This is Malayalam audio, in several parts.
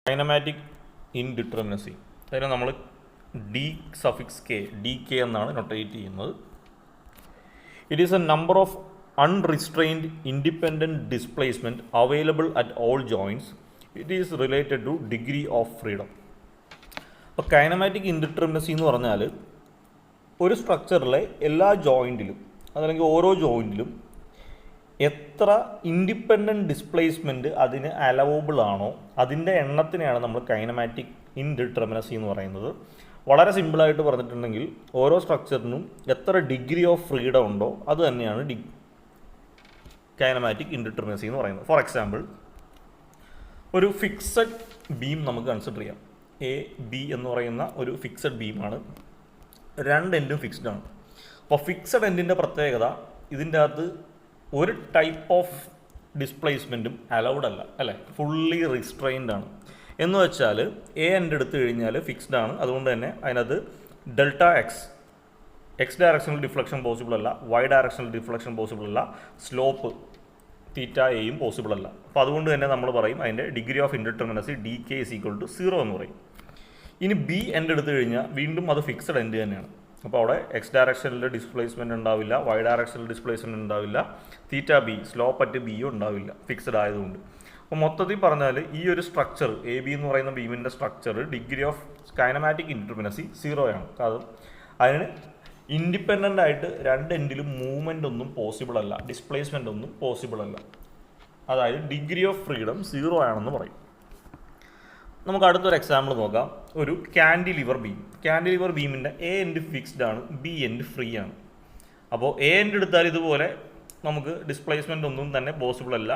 കൈനമാറ്റിക് ഇൻഡിറ്റർമിനസി അതിന് നമ്മൾ D suffix K D K എന്നാണ് നൊട്ടേറ്റ് ചെയ്യുന്നത്. It is a number of unrestrained independent displacement available at all joints. It is related to degree of freedom. അപ്പോൾ കൈനമാറ്റിക് ഇൻഡിറ്റർമിനസി എന്ന് പറഞ്ഞാൽ ഒരു സ്ട്രക്ചറിലെ എല്ലാ ജോയിൻറ്റിലും അതല്ലെങ്കിൽ ഓരോ ജോയിൻറ്റിലും എത്ര ഇൻഡിപെൻഡൻറ്റ് ഡിസ്പ്ലേസ്മെൻറ്റ് അതിന് അലവബിൾ ആണോ അതിൻ്റെ എണ്ണത്തിനെയാണ് നമ്മൾ കൈനമാറ്റിക് ഇൻഡിറ്റർമിനസി എന്ന് പറയുന്നത്. വളരെ സിമ്പിളായിട്ട് പറഞ്ഞിട്ടുണ്ടെങ്കിൽ ഓരോ സ്ട്രക്ചറിനും എത്ര ഡിഗ്രി ഓഫ് ഫ്രീഡം ഉണ്ടോ അത് തന്നെയാണ് കൈനമാറ്റിക് ഇൻഡിറ്റർമിനസി എന്ന് പറയുന്നത്. ഫോർ എക്സാമ്പിൾ, ഒരു ഫിക്സഡ് ബീം നമുക്ക് കൺസിഡർ ചെയ്യാം. എ ബി എന്ന് പറയുന്ന ഒരു ഫിക്സഡ് ബീമാണ്. രണ്ട് എൻഡും ഫിക്സ്ഡ് ആണ്. അപ്പോൾ ഫിക്സഡ് എൻഡിൻ്റെ പ്രത്യേകത ഇതിൻ്റെ അകത്ത് ഒരു ടൈപ്പ് ഓഫ് ഡിസ്പ്ലേസ്മെൻറ്റും അലൗഡ് അല്ല, അല്ലേ? ഫുള്ളി റിസ്ട്രെയിൻഡ് ആണ്. എന്ന് വെച്ചാൽ എ എൻഡ് എടുത്തു കഴിഞ്ഞാൽ ഫിക്സ്ഡ് ആണ്. അതുകൊണ്ട് തന്നെ അതിനകത്ത് delta X directional deflection possible അല്ല, വൈ ഡയറക്ഷണൽ ഡിഫ്ലക്ഷൻ പോസിബിൾ അല്ല, സ്ലോപ്പ് തീറ്റ എയും പോസിബിൾ അല്ല. അപ്പോൾ അതുകൊണ്ട് തന്നെ നമ്മൾ പറയും അതിൻ്റെ degree of indeterminacy D K is equal to 0 എന്ന് പറയും. ഇനി ബി എൻഡ് എടുത്തു കഴിഞ്ഞാൽ വീണ്ടും അത് ഫിക്സഡ് എൻഡ് തന്നെയാണ്. അപ്പോൾ അവിടെ എക്സ് ഡയറക്ഷനിൽ ഡിസ്പ്ലേസ്മെൻറ്റ് ഉണ്ടാവില്ല, വൈ ഡയറക്ഷനിൽ ഡിസ്പ്ലേസ്മെൻറ്റ് ഉണ്ടാവില്ല, തീറ്റ ബി സ്ലോപ്പ് അറ്റ് ബിയും ഉണ്ടാവില്ല, ഫിക്സഡ് ആയതുകൊണ്ട്. അപ്പോൾ മൊത്തത്തിൽ പറഞ്ഞാൽ ഈ ഒരു സ്ട്രക്ചർ എ ബി എന്ന് പറയുന്ന ബീമിൻ്റെ structure degree of kinematic indeterminacy 0 ആണ്. കാരണം അതിന് ഇൻഡിപെൻഡൻ്റ് ആയിട്ട് രണ്ട് എൻഡിലും മൂവ്മെൻ്റ് ഒന്നും പോസിബിൾ അല്ല, ഡിസ്പ്ലേസ്മെൻ്റ് ഒന്നും പോസിബിൾ അല്ല. അതായത് ഡിഗ്രി ഓഫ് ഫ്രീഡം 0 ആണെന്ന് പറയും. നമുക്ക് അടുത്തൊരു എക്സാമ്പിൾ നോക്കാം. ഒരു ക്യാൻഡിലിവർ ബീമിൻ്റെ എ എൻഡ് ഫിക്സ്ഡ് ആണ്, ബി എൻഡ് ഫ്രീ ആണ്. അപ്പോൾ എ എൻഡ് എടുത്താൽ ഇതുപോലെ നമുക്ക് ഡിസ്പ്ലേസ്മെൻ്റ് ഒന്നും തന്നെ പോസിബിൾ അല്ല,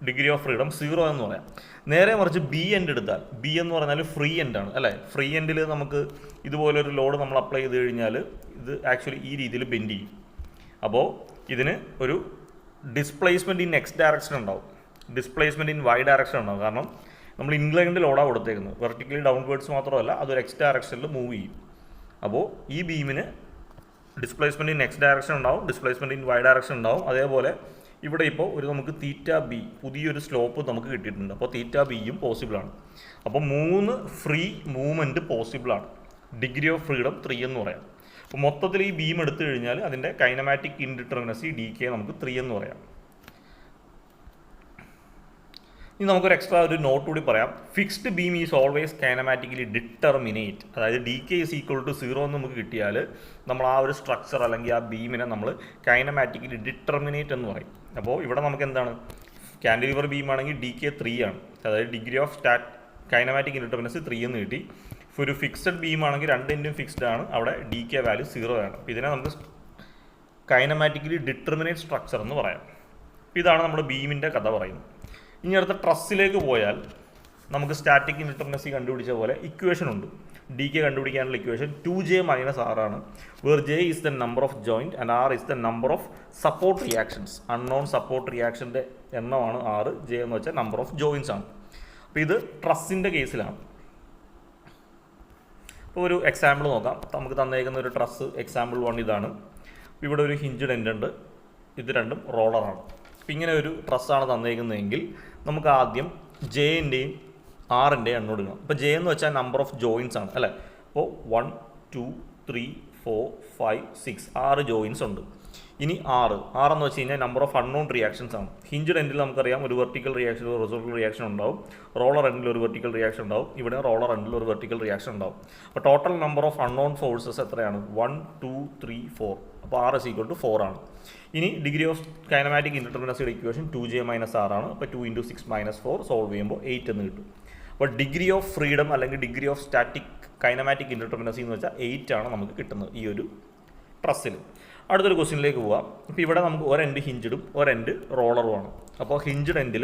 ഡിഗ്രി ഓഫ് ഫ്രീഡം 0 എന്ന് പറയാം. നേരെ മറിച്ച് ബി എൻഡ് എടുത്താൽ, ബി എന്ന് പറഞ്ഞാൽ ഫ്രീ എൻഡാണ്, അല്ലേ? ഫ്രീ എൻഡിൽ നമുക്ക് ഇതുപോലൊരു ലോഡ് നമ്മൾ അപ്ലൈ ചെയ്ത് കഴിഞ്ഞാൽ ഇത് ആക്ച്വലി ഈ രീതിയിൽ ബെൻഡ് ചെയ്യും. അപ്പോൾ ഇതിന് ഒരു ഡിസ്പ്ലേസ്മെൻറ്റ് ഇൻ എക്സ് ഡയറക്ഷൻ ഉണ്ടാവും, ഡിസ്പ്ലേസ്മെൻറ്റ് ഇൻ വൈ ഡയറക്ഷൻ ഉണ്ടാവും. കാരണം നമ്മൾ ഇൻക്ലൈൻഡ് ലോഡാണ് കൊടുത്തേക്കുന്നത്, വെർട്ടിക്കലി ഡൗൺവേർഡ്സ് മാത്രമല്ല അതൊരു എക്സ് ഡയറക്ഷനിൽ മൂവ് ചെയ്യും. അപ്പോൾ ഈ ബീമിന് ഡിസ്പ്ലേസ്മെൻറ്റ് ഇൻ എക്സ് ഡയറക്ഷൻ ഉണ്ടാവും, ഡിസ്പ്ലേസ്മെൻറ്റ് ഇൻ വൈ ഡയറക്ഷൻ ഉണ്ടാവും. അതേപോലെ ഇവിടെ ഇപ്പോൾ നമുക്ക് തീറ്റ ബി പുതിയൊരു സ്ലോപ്പ് നമുക്ക് കിട്ടിയിട്ടുണ്ട്. അപ്പോൾ തീറ്റ ബിയും പോസിബിളാണ്. അപ്പോൾ 3 ഫ്രീ മൂവ്മെൻറ്റ് പോസിബിളാണ്. ഡിഗ്രി ഓഫ് ഫ്രീഡം 3 എന്ന് പറയാം. അപ്പോൾ മൊത്തത്തിൽ ഈ ബീം എടുത്തു കഴിഞ്ഞാൽ അതിൻ്റെ കൈനമാറ്റിക് ഇൻഡിറ്റർമിനസി ഡി കെ നമുക്ക് 3 എന്ന് പറയാം. ഇനി നമുക്കൊരു എക്സ്ട്രാ ഒരു നോട്ട് കൂടി പറയാം. Fixed beam is always kinematically determinate. അതായത് D K is equal to 0 എന്ന് നമുക്ക് കിട്ടിയാൽ നമ്മൾ ആ ഒരു സ്ട്രക്ചർ അല്ലെങ്കിൽ ആ ബീമിനെ നമ്മൾ കൈനമാറ്റിക്കലി ഡിറ്റർമിനേറ്റ് എന്ന് പറയും. അപ്പോൾ ഇവിടെ നമുക്ക് എന്താണ്, ക്യാൻഡിലിവർ ബീം ആണെങ്കിൽ ഡി കെ 3 ആണ്, അതായത് ഡിഗ്രി ഓഫ് കൈനമാറ്റിക് ഇൻഡിറ്റർമിനസി 3 എന്ന് കിട്ടി. ഇപ്പോൾ ഒരു ഫിക്സഡ് ബീം ആണെങ്കിൽ രണ്ട് എൻഡും ഫിക്സ്ഡ് ആണ്, അവിടെ ഡി കെ വാല്യൂ 0 ആണ്. അപ്പോൾ ഇതിനെ നമുക്ക് കൈനമാറ്റിക്കലി ഡിറ്റർമിനേറ്റ് സ്ട്രക്ചർ എന്ന് പറയാം. ഇതാണ് നമ്മുടെ ബീമിൻ്റെ കഥ പറയുന്നത്. ഇനി അടുത്ത ട്രസ്സിലേക്ക് പോയാൽ നമുക്ക് സ്റ്റാറ്റിക് ഇൻഡിറ്റർമിനസി കണ്ടുപിടിച്ച പോലെ ഇക്വേഷൻ ഉണ്ട്. ഡി കെ കണ്ടുപിടിക്കാനുള്ള ഇക്വേഷൻ 2j - r ആണ്, where j is the number of joint and r is the number of support reactions. Unknown support റിയാക്ഷൻ്റെ എണ്ണമാണ് r, j എന്ന് വെച്ചാൽ നമ്പർ ഓഫ് ജോയിൻറ്റ്സ് ആണ്. അപ്പോൾ ഇത് ട്രസ്സിൻ്റെ കേസിലാണ്. അപ്പോൾ ഒരു എക്സാമ്പിൾ നോക്കാം. നമുക്ക് തന്നേക്കുന്ന ഒരു ട്രസ് എക്സാമ്പിൾ 1 ഇതാണ്. ഇവിടെ ഒരു ഹിഞ്ച്ഡ് എൻഡ് ഉണ്ട്, ഇത് രണ്ടും റോളറാണ്. അപ്പോൾ ഇങ്ങനെ ഒരു ട്രസ്സാണ് തന്നേക്കുന്നതെങ്കിൽ നമുക്ക് ആദ്യം ജെൻ്റെയും ആറിൻ്റെയും എണ്ണം എടുക്കണം. അപ്പോൾ ജെ എന്ന് വെച്ചാൽ നമ്പർ ഓഫ് ജോയിൻസ് ആണ്, അല്ലേ? അപ്പോൾ 1 2 3 4 5 6 6 ജോയിൻസ് ഉണ്ട്. ഇനി ആറ് എന്ന് വെച്ച് കഴിഞ്ഞാൽ നമ്പർ ഓഫ് അൺനോൺ റിയാക്ഷൻസ് ആണ്. ഹിഞ്ച്ഡ് എൻഡിൽ നമുക്കറിയാം ഒരു വെർട്ടിക്കൽ റിയാക്ഷൻ ഒരു ഹൊറിസോണ്ടൽ റിയാക്ഷൻ ഉണ്ടാവും, റോളർ എൻഡിൽ ഒരു വെർട്ടിക്കൽ റിയാക്ഷൻ ഉണ്ടാവും, ഇവിടെ റോളർ എൻഡിൽ ഒരു വെർട്ടിക്കൽ റിയാക്ഷൻ ഉണ്ടാവും. അപ്പോൾ total number of unknown forces എത്രയാണ്? 1 2 3 4. അപ്പോൾ r = 4 ആണ്. ഇനി ഡിഗ്രി ഓഫ് കൈനമാറ്റിക് ഇൻഡിറ്റർമിനസിയുടെ ഇക്വേഷൻ 2j - r ആണ്. അപ്പോൾ 2 × 6 - 4 സോൾവ് ചെയ്യുമ്പോൾ 8 എന്ന് കിട്ടും. അപ്പോൾ ഡിഗ്രി ഓഫ് ഫ്രീഡം അല്ലെങ്കിൽ degree of static kinematic indeterminacy എന്ന് വെച്ചാൽ 8 ആണ് നമുക്ക് കിട്ടുന്നത് ഈ ഒരു ട്രസ്സിൽ. അടുത്തൊരു ക്വസ്റ്റ്യനിലേക്ക് പോവാം. ഇപ്പോൾ ഇവിടെ നമുക്ക് ഒരു എൻഡ് ഹിഞ്ച്ഡും ഒരു എൻഡ് റോളറുമാണ്. അപ്പോൾ ഹിഞ്ച്ഡ് എൻഡിൽ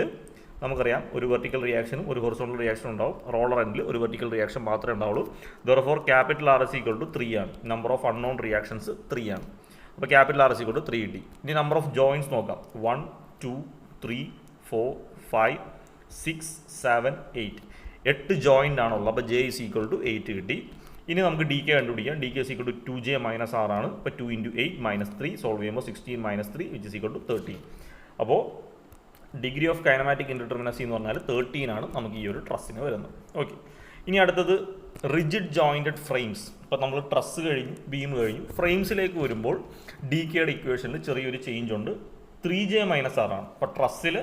നമുക്കറിയാം ഒരു വെർട്ടിക്കൽ റിയാക്ഷനും ഒരു ഹൊറിസോണ്ടൽ റിയാക്ഷനും ഉണ്ടാവും. റോളർ എൻഡിൽ ഒരു വെർട്ടിക്കൽ റിയാക്ഷൻ മാത്രമേ ഉണ്ടാവുള്ളൂ. ദെർഫോർ ക്യാപിറ്റൽ R = 3 ആണ്. നമ്പർ ഓഫ് അൺനോൺ റിയാക്ഷൻസ് 3 ആണ്. അപ്പോൾ ക്യാപിറ്റൽ R = 3 കിട്ടി. ഇനി നമ്പർ ഓഫ് ജോയിൻസ് നോക്കാം. 1 2 3 4 5 6 7 8 8 ജോയിൻ്റ് ആണുള്ളത്. അപ്പോൾ j = 8 കിട്ടി. ഇനി നമുക്ക് ഡി കെ കണ്ടുപിടിക്കാം. ഡി കെ = 2j - r ആണ്. അപ്പോൾ 2 × 8 - 3 സോൾവ് ചെയ്യുമ്പോൾ 16 - 3 = 13. അപ്പോൾ ഡിഗ്രി ഓഫ് കൈനമാറ്റിക് ഇൻഡിറ്റർമിനസി എന്ന് പറഞ്ഞാൽ 13 ആണ് നമുക്ക് ഈ ഒരു ട്രസ്സിന് വരുന്നത്. ഓക്കെ, ഇനി അടുത്തത് റിജിഡ് ജോയിൻറ്റഡ് ഫ്രെയിംസ്. ഇപ്പോൾ നമ്മൾ ട്രസ് കഴിഞ്ഞു, ബീം കഴിഞ്ഞു, ഫ്രെയിംസിലേക്ക് വരുമ്പോൾ ഡി കെയുടെ ഇക്വേഷനിൽ ചെറിയൊരു ചേഞ്ച് ഉണ്ട്. 3J - R ആണ്. അപ്പോൾ ട്രസ്സിൽ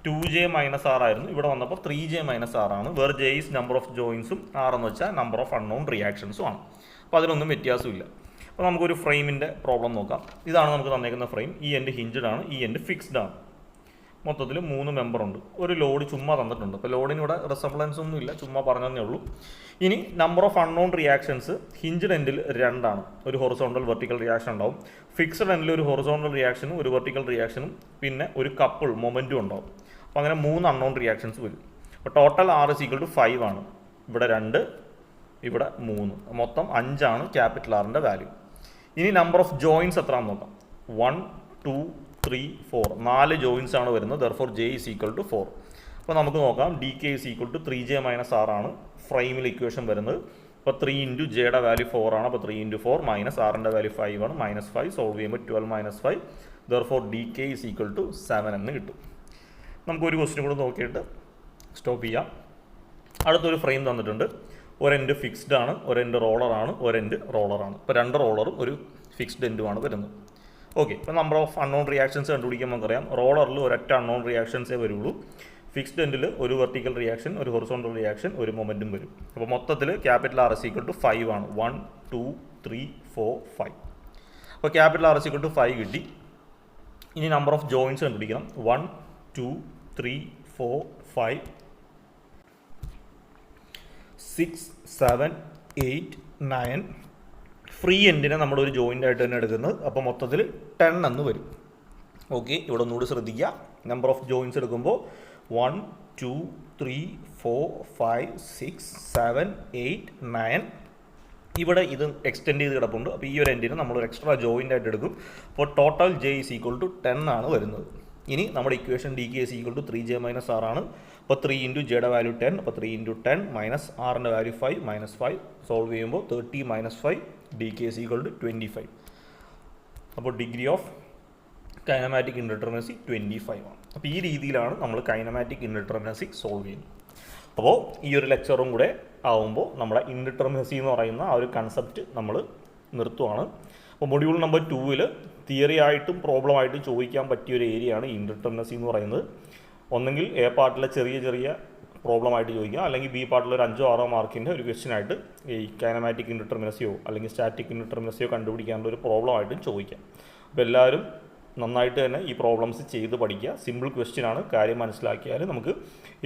2J - R ആയിരുന്നു, ഇവിടെ വന്നപ്പോൾ 3J - R ആണ്. Where J is number of ജോയിൻസും R എന്ന് വെച്ചാൽ നമ്പർ ഓഫ് അൺനോൺ റിയാക്ഷൻസും ആണ്. അപ്പോൾ അതിനൊന്നും വ്യത്യാസമില്ല. അപ്പോൾ നമുക്കൊരു ഫ്രെയിമിൻ്റെ പ്രോബ്ലം നോക്കാം. ഇതാണ് നമുക്ക് തന്നേക്കുന്ന ഫ്രെയിം. ഈ എൻഡ് ഹിഞ്ച്ഡ് ആണ്, ഈ എൻഡ് ഫിക്സ്ഡ് ആണ്. മൊത്തത്തിൽ 3 മെമ്പറുണ്ട്. ഒരു ലോഡ് ചുമ്മാ തന്നിട്ടുണ്ട്. അപ്പോൾ ലോഡിന് ഇവിടെ റിസംബ്ലൻസ് ഒന്നും ഇല്ല, ചുമ്മാ പറഞ്ഞതേ ഉള്ളൂ. ഇനി number of unknown reactions hinged എൻഡിൽ 2 ആണ്. ഒരു ഹൊറിസോണ്ടൽ വെർട്ടിക്കൽ റിയാക്ഷൻ ഉണ്ടാവും. ഫിക്സ്ഡ് എൻഡിൽ ഒരു ഹൊറിസോണ്ടൽ റിയാക്ഷനും ഒരു വെർട്ടിക്കൽ റിയാക്ഷനും പിന്നെ ഒരു കപ്പിൾ മൊമെൻറ്റും ഉണ്ടാവും. അപ്പോൾ അങ്ങനെ 3 അൺനോൺ റിയാക്ഷൻസ് വരും. അപ്പോൾ ടോട്ടൽ R = 5 ആണ്. ഇവിടെ 2, ഇവിടെ 3, മൊത്തം 5 ആണ് ക്യാപിറ്റൽ ആറിൻ്റെ വാല്യൂ. ഇനി നമ്പർ ഓഫ് ജോയിൻസ് എത്രയാണെന്ന് നോക്കാം. 1, 2, 3, 4 4 ജോയിൻസ് ആണ് വരുന്നത്. Therefore J = 4. അപ്പോൾ നമുക്ക് നോക്കാം. DK = 3J - R ആണ് ഫ്രെയിമിൽ ഇക്വേഷൻ വരുന്നത്. അപ്പോൾ 3 × Jയുടെ വാല്യൂ 4 ആണ്. അപ്പോൾ 3 × 4 - Rൻ്റെ വാല്യൂ 5 ആണ്. -5 സോൾവ് ചെയ്യുമ്പോൾ 12 - 5. ദെർഫോർ DK = 7 എന്ന് കിട്ടും. നമുക്കൊരു ക്വസ്റ്റ്യൻ കൂടെ നോക്കിയിട്ട് സ്റ്റോപ്പ് ചെയ്യാം. അടുത്തൊരു ഫ്രെയിം തന്നിട്ടുണ്ട്. ഒരു എൻഡ് ഫിക്സ്ഡ് ആണ്, ഒരു എൻഡ് റോളറാണ്, ഒരു എൻഡ് റോളറാണ്. ഇപ്പോൾ 2 റോളറും ഒരു ഫിക്സ്ഡ് എൻഡുമാണ് വരുന്നത്. ഓക്കെ, ഇപ്പോൾ നമ്പർ ഓഫ് അൺനോൺ റിയാക്ഷൻസ് കണ്ടുപിടിക്കാൻ നമുക്കറിയാം. റോളറിൽ ഒരൊറ്റ അൺനോൺ റിയാക്ഷൻസേ വരുള്ളൂ. ഫിക്സ്ഡ് എൻഡിൽ ഒരു വെർട്ടിക്കൽ റിയാക്ഷൻ, ഒരു ഹൊറിസോണ്ടൽ റിയാക്ഷൻ, ഒരു മൊമെൻറ്റും വരും. അപ്പോൾ മൊത്തത്തിൽ ക്യാപിറ്റൽ R = 5 ആണ്. 1, 2, 3, 4, 5. അപ്പോൾ ക്യാപിറ്റൽ R = 5 കിട്ടി. ഇനി നമ്പർ ഓഫ് ജോയിൻസ് കണ്ടുപിടിക്കണം. 1, 2, 3, 4, 5, 6, 7, 8, 9. ഫ്രീ എൻഡിനെ നമ്മളൊരു ജോയിൻ്റ് ആയിട്ട് തന്നെ എടുക്കുന്നത്. അപ്പോൾ മൊത്തത്തിൽ 10 എന്ന് വരും. ഓക്കെ, ഇവിടെ ഒന്നുകൂടി ശ്രദ്ധിക്കുക. നമ്പർ ഓഫ് ജോയിൻസ് എടുക്കുമ്പോൾ 1, 2, 3, 4, 5, 6, 7, 8, 9. ഇവിടെ ഇത് എക്സ്റ്റെൻഡ് ചെയ്ത് കിടപ്പുണ്ട്. അപ്പോൾ ഈ ഒരു എൻഡിന് നമ്മളൊരു എക്സ്ട്രാ ജോയിൻ്റ് ആയിട്ട് എടുക്കും. അപ്പോൾ ടോട്ടൽ J = 10 ആണ് വരുന്നത്. ഇനി നമ്മുടെ ഇക്വേഷൻ DK = 3J - R ആണ്. അപ്പോൾ 3 × Jയുടെ വാല്യൂ 10. അപ്പോൾ 3 × 10 - Rൻ്റെ വാല്യൂ 5 -5 സോൾവ് ചെയ്യുമ്പോൾ 30 - 5 DK = 25. അപ്പോൾ ഡിഗ്രി ഓഫ് കൈനമാറ്റിക് ഇൻഡിറ്റർമിനസി 25 ആണ്. അപ്പോൾ ഈ രീതിയിലാണ് നമ്മൾ കൈനമാറ്റിക് ഇൻഡിറ്റർമിനസി സോൾവ് ചെയ്യുന്നത്. അപ്പോൾ ഈ ഒരു ലെക്ചറും കൂടെ ആവുമ്പോൾ നമ്മുടെ ഇൻഡിറ്റർമിനസി എന്ന് പറയുന്ന ആ ഒരു കൺസെപ്റ്റ് നമ്മൾ നിർത്തുവാണ്. അപ്പോൾ മൊഡ്യൂൾ നമ്പർ 2-ൽ തിയറി ആയിട്ടും പ്രോബ്ലം ആയിട്ടും ചോദിക്കാൻ പറ്റിയൊരു ഏരിയയാണ് ഇൻഡിറ്റർമിനസി എന്ന് പറയുന്നത്. ഒന്നെങ്കിൽ A പാർട്ടിലെ ചെറിയ ചെറിയ പ്രോബ്ലം ആയിട്ട് ചോദിക്കാം, അല്ലെങ്കിൽ B പാർട്ടിൽ ഒരു 5-6 മാർക്കിൻ്റെ ഒരു ക്വസ്റ്റ്യൻ ആയിട്ട് ഈ കൈനമാറ്റിക് ഇൻഡിറ്റർമിനസിയോ അല്ലെങ്കിൽ സ്റ്റാറ്റിക് ഇൻഡിറ്റർമിനസിയോ കണ്ടുപിടിക്കാനുള്ള ഒരു പ്രോബ്ലം ആയിട്ടും ചോദിക്കാം. അപ്പോൾ എല്ലാവരും നന്നായിട്ട് തന്നെ ഈ പ്രോബ്ലംസ് ചെയ്ത് പഠിക്കുക. സിമ്പിൾ ക്വസ്റ്റ്യൻ ആണ്. കാര്യം മനസ്സിലാക്കിയാൽ നമുക്ക്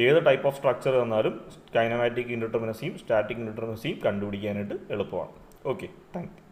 ഏത് ടൈപ്പ് ഓഫ് സ്ട്രക്ചർ തന്നാലും കൈനമാറ്റിക് ഇൻഡിറ്റർമിനസിയും സ്റ്റാറ്റിക് ഇൻഡിറ്റർമിനസിയും കണ്ടുപിടിക്കാനായിട്ട് എളുപ്പമാണ്. Okay, thank you.